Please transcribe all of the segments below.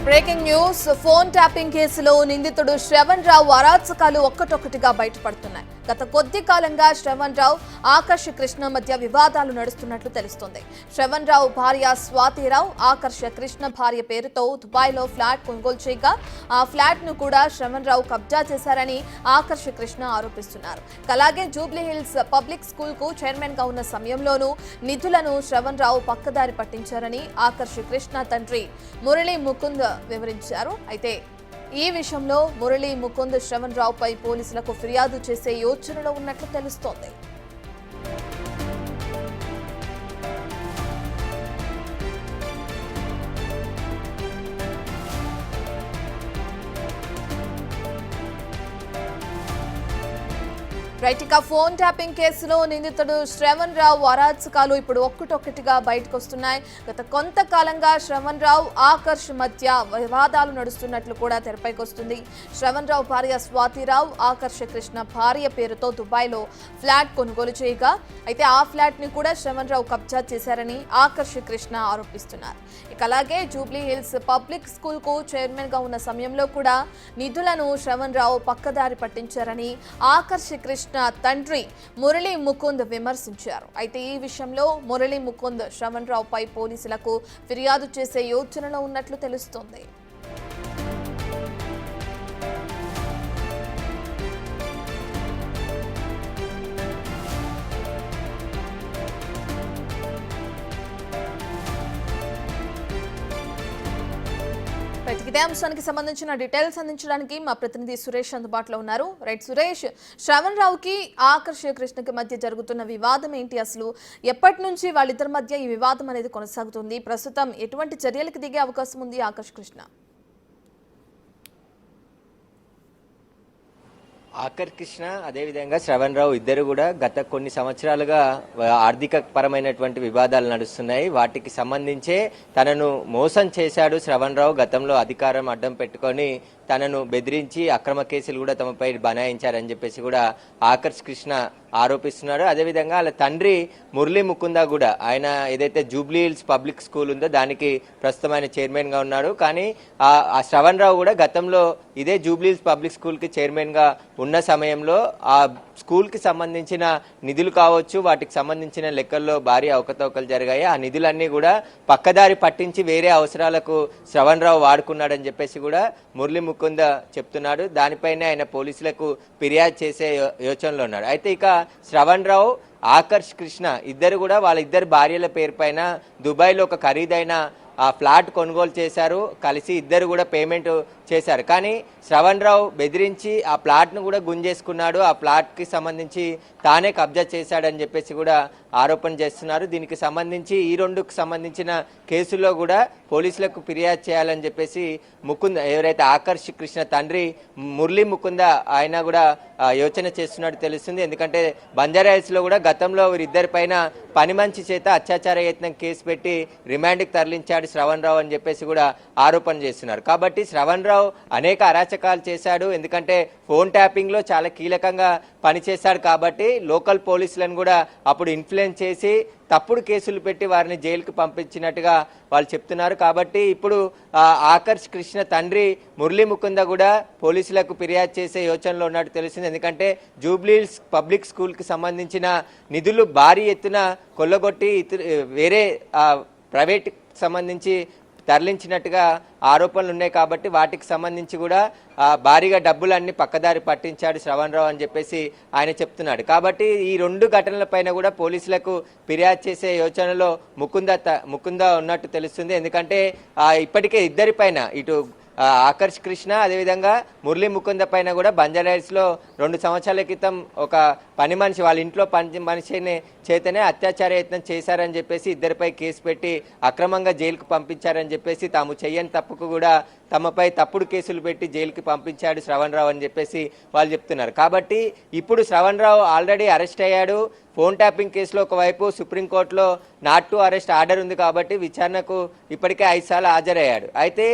Breaking news phone tapping కేసులో నిందితుడు శ్రవణ్ రావు అరాచకాలు ఒక్కటొక్కటిగా బయటపడుతున్నాయి. గత కొద్ది కాలంగా శ్రవణ్ రావు ఆకర్ష్ కృష్ణ మధ్య వివాదాలు నడుస్తున్నట్లు తెలుస్తోంది. శ్రవణ్ రావు భార్య స్వాతిరావు ఆకర్ష్ కృష్ణ భార్య పేరుతో దుబాయ్లో ఫ్లాట్ కొనుగోలు చేయగా ఆ ఫ్లాట్ ను కూడా శ్రవణ్ రావు కబ్జా చేశారని ఆకర్ష్ కృష్ణ ఆరోపిస్తున్నారు. అలాగే జూబ్లీ హిల్స్ పబ్లిక్ స్కూల్ కు చైర్మన్ గా ఉన్న సమయంలోనూ నిధులను శ్రవణ్ రావు పక్కదారి పట్టించారని ఆకర్ష్ కృష్ణ తండ్రి మురళీ ముకుంద్ వివరించారు. అయితే ఈ విషయంలో మురళీ ముకుంద్ శ్రవణ్ రావుపై పోలీసులకు ఫిర్యాదు చేసే యోచనలో ఉన్నట్లు తెలుస్తోంది. రైట్, ఇక ఫోన్ ట్యాపింగ్ కేసులో నిందితుడు శ్రవణ్ రావు అరాచకాలు ఇప్పుడు ఒక్కటొక్కటిగా బయటకు వస్తున్నాయి. గత కొంతకాలంగా శ్రవణ్ రావు ఆకర్ష్ మధ్య వివాదాలు నడుస్తున్నట్లు కూడా తెరపైకి వస్తుంది. శ్రవణ్ రావు భార్య స్వాతిరావు ఆకర్ష్ కృష్ణ భార్య పేరుతో దుబాయ్లో ఫ్లాట్ కొనుగోలు చేయగా అయితే ఆ ఫ్లాట్ ని కూడా శ్రవణ్ రావు కబ్జా చేశారని ఆకర్ష్ కృష్ణ ఆరోపిస్తున్నారు. ఇక అలాగే జూబ్లీ హిల్స్ పబ్లిక్ స్కూల్ కు చైర్మన్ గా ఉన్న సమయంలో కూడా నిధులను శ్రవణ్ రావు పక్కదారి పట్టించారని ఆకర్ష్ కృష్ణ తండ్రి మురళీ ముకుంద్ విమర్శించారు. అయితే ఈ విషయంలో మురళీ ముకుంద్ శ్రవణ్ రావుపై పోలీసులకు ఫిర్యాదు చేసే యోచనలో ఉన్నట్లు తెలుస్తోంది. ఇదే అంశానికి సంబంధించిన డీటెయిల్స్ అందించడానికి మా ప్రతినిధి సురేష్ అందుబాటులో ఉన్నారు. రైట్ సురేష్, శ్రవణ్ రావుకి ఆకర్ష్ కృష్ణకి మధ్య జరుగుతున్న వివాదం ఏంటి? అసలు ఎప్పటి నుంచి వాళ్ళిద్దరి మధ్య ఈ వివాదం అనేది కొనసాగుతుంది? ప్రస్తుతం ఎటువంటి చర్యలకు దిగే అవకాశం ఉంది ఆకర్ష్ కృష్ణ? ఆకర్ష్ కృష్ణ అదేవిధంగా శ్రవణ్ రావు ఇద్దరు కూడా గత కొన్ని సంవత్సరాలుగా ఆర్థిక పరమైనటువంటి వివాదాలు నడుస్తున్నాయి. వాటికి సంబంధించే తనను మోసం చేశాడు శ్రవణ్ రావు. గతంలో అధికారం అడ్డం పెట్టుకొని తనను బెదిరించి అక్రమ కేసులు కూడా తమపై బనాయించారని చెప్పేసి కూడా ఆకర్ష్ కృష్ణ ఆరోపిస్తున్నారు. అదేవిధంగా వాళ్ళ తండ్రి మురళీ ముకుంద కూడా ఆయన ఏదైతే జూబ్లీ హిల్స్ పబ్లిక్ స్కూల్ ఉందో దానికి ప్రస్తుతం ఆయన చైర్మన్ గా ఉన్నారు. కానీ ఆ శ్రవణ్ రావు కూడా గతంలో ఇదే జూబ్లీ హిల్స్ పబ్లిక్ స్కూల్ కి చైర్మన్ గా ఉన్న సమయంలో ఆ స్కూల్ కి సంబంధించిన నిధులు కావచ్చు, వాటికి సంబంధించిన లెక్కల్లో భారీ అవకతవకలు జరిగాయి. ఆ నిధులన్నీ కూడా పక్కదారి పట్టించి వేరే అవసరాలకు శ్రవణ్ రావు వాడుకున్నాడని చెప్పేసి కూడా మురళీ ముకుంద చెప్తున్నాడు. దానిపైనే ఆయన పోలీసులకు ఫిర్యాదు చేసే యోచనలో ఉన్నాడు. అయితే ఇక శ్రవణ్ రావు ఆకర్ష్ కృష్ణ ఇద్దరు కూడా వాళ్ళ ఇద్దరు భార్యల పేరు పైన దుబాయ్లో ఒక ఖరీదైన ఆ ఫ్లాట్ కొనుగోలు చేశారు. కలిసి ఇద్దరు కూడా పేమెంట్ చేశారు. కానీ శ్రవణ్ రావు బెదిరించి ఆ ప్లాట్ను కూడా గుంజేసుకున్నాడు. ఆ ప్లాట్కి సంబంధించి తానే కబ్జా చేశాడని చెప్పేసి కూడా ఆరోపణ చేస్తున్నారు. దీనికి సంబంధించి ఈ రెండుకు సంబంధించిన కేసుల్లో కూడా పోలీసులకు ఫిర్యాదు చేయాలని చెప్పేసి ముకుంద ఎవరైతే ఆకర్ష్ కృష్ణ తండ్రి మురళీ ముకుంద ఆయన కూడా యోచన చేస్తున్నట్టు తెలుస్తుంది. ఎందుకంటే బంజారాహిల్స్లో కూడా గతంలో వీరిద్దరి పైన పని మంచి చేత అత్యాచార యత్నం కేసు పెట్టి రిమాండ్కి తరలించాడు శ్రవణ్ రావు అని చెప్పేసి కూడా ఆరోపణ చేస్తున్నారు. కాబట్టి శ్రవణ్ రావు అనేక అరాచకాలు చేశాడు. ఎందుకంటే ఫోన్ ట్యాపింగ్ లో చాలా కీలకంగా పనిచేశాడు. కాబట్టి లోకల్ పోలీసులను కూడా అప్పుడు ఇన్ఫ్లుయెన్స్ చేసి తప్పుడు కేసులు పెట్టి వారిని జైలుకు పంపించినట్టుగా వాళ్ళు చెప్తున్నారు. కాబట్టి ఇప్పుడు ఆకర్ష్ కృష్ణ తండ్రి మురళీ ముకుంద కూడా పోలీసులకు ఫిర్యాదు చేసే యోచనలో ఉన్నట్టు తెలిసింది. ఎందుకంటే జూబ్లీ హిల్స్ పబ్లిక్ స్కూల్ కి సంబంధించిన నిధులు భారీ ఎత్తున కొల్లగొట్టి వేరే ప్రైవేట్ సంబంధించి తరలించినట్టుగా ఆరోపణలు ఉన్నాయి. కాబట్టి వాటికి సంబంధించి కూడా భారీగా డబ్బులన్నీ పక్కదారి పట్టించాడు శ్రవణ్ రావు అని చెప్పేసి ఆయన చెప్తున్నాడు. కాబట్టి ఈ రెండు ఘటనలపైన కూడా పోలీసులకు ఫిర్యాదు చేసే యోచనలో ముకుంద ఉన్నట్టు తెలుస్తుంది. ఎందుకంటే ఇప్పటికే ఇద్దరిపైన ఇటు ఆకర్ష్ కృష్ణ అదేవిధంగా మురళీ ముకుంద పైన కూడా బంజారాహిల్స్ లో 2 సంవత్సరాల క్రితం ఒక పని మనిషి వాళ్ళ ఇంట్లో పని మనిషిని చేతనే అత్యాచార యత్నం చేశారని చెప్పేసి ఇద్దరిపై కేసు పెట్టి అక్రమంగా జైలుకు పంపించారని చెప్పేసి తాము చెయ్యని తప్పుకు కూడా తమపై తప్పుడు కేసులు పెట్టి జైలుకి పంపించాడు శ్రవణ్ రావు అని చెప్పేసి వాళ్ళు చెప్తున్నారు. కాబట్టి ఇప్పుడు శ్రవణ్ రావు ఆల్రెడీ అరెస్ట్ అయ్యాడు. ఫోన్ ట్యాపింగ్ కేసులో ఒకవైపు సుప్రీంకోర్టులో నాట్ టు అరెస్ట్ ఆర్డర్ ఉంది. కాబట్టి విచారణకు ఇప్పటికే 5 సార్లు హాజరయ్యాడు. అయితే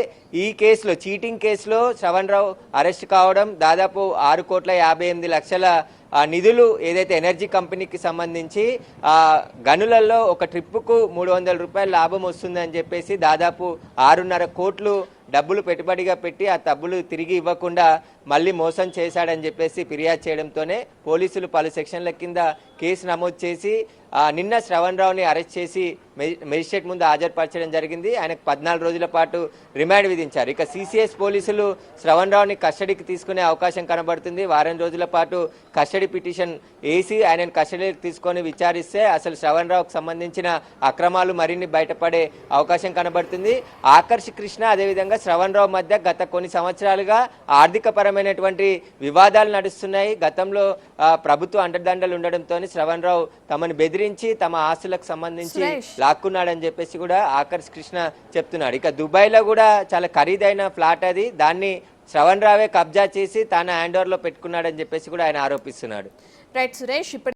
ఈ కేసులో చీటింగ్ కేసులో శ్రవణ్ రావు అరెస్ట్ కావడం దాదాపు 6,58,00,000 నిధులు ఏదైతే ఎనర్జీ కంపెనీకి సంబంధించి గనులలో ఒక ట్రిప్పుకు 300 రూపాయల లాభం వస్తుందని చెప్పేసి దాదాపు 6.5 కోట్లు డబ్బులు పెట్టుబడిగా పెట్టి ఆ డబ్బులు తిరిగి ఇవ్వకుండా మళ్ళీ మోసం చేశాడని చెప్పేసి ఫిర్యాదు చేయడంతోనే పోలీసులు పలు సెక్షన్ల కింద కేసు నమోదు చేసి నిన్న శ్రవణ్ రావుని అరెస్ట్ చేసి మెజిస్ట్రేట్ ముందు హాజరుపరచడం జరిగింది. ఆయనకు 14 రోజుల పాటు రిమాండ్ విధించారు. ఇక సిసిఎస్ పోలీసులు శ్రవణ్ రావుని కస్టడీకి తీసుకునే అవకాశం కనబడుతుంది. వారం రోజుల పాటు కస్టడీ పిటిషన్ వేసి ఆయనను కస్టడీకి తీసుకొని విచారిస్తే అసలు శ్రవణ్ రావుకు సంబంధించిన అక్రమాలు మరిన్ని బయటపడే అవకాశం కనబడుతుంది. ఆకర్ష్ కృష్ణ అదేవిధంగా శ్రవణ్ రావు మధ్య గత కొన్ని సంవత్సరాలుగా ఆర్థిక పరమైనటువంటి వివాదాలు నడుస్తున్నాయి. గతంలో ప్రభుత్వ అండదండలు ఉండడంతో శ్రవణ్ రావు తమను బెదిరించి తమ ఆస్తులకు సంబంధించి లాక్కున్నాడని చెప్పేసి కూడా ఆకర్ష్ కృష్ణ చెప్తున్నాడు. ఇక దుబాయ్లో కూడా చాలా ఖరీదైన ఫ్లాట్ అది, దాన్ని శ్రవణ్ రావే కబ్జా చేసి తన హ్యాండ్ ఓవర్లో పెట్టుకున్నాడని చెప్పేసి కూడా ఆయన ఆరోపిస్తున్నాడు. రైట్ సురేష్.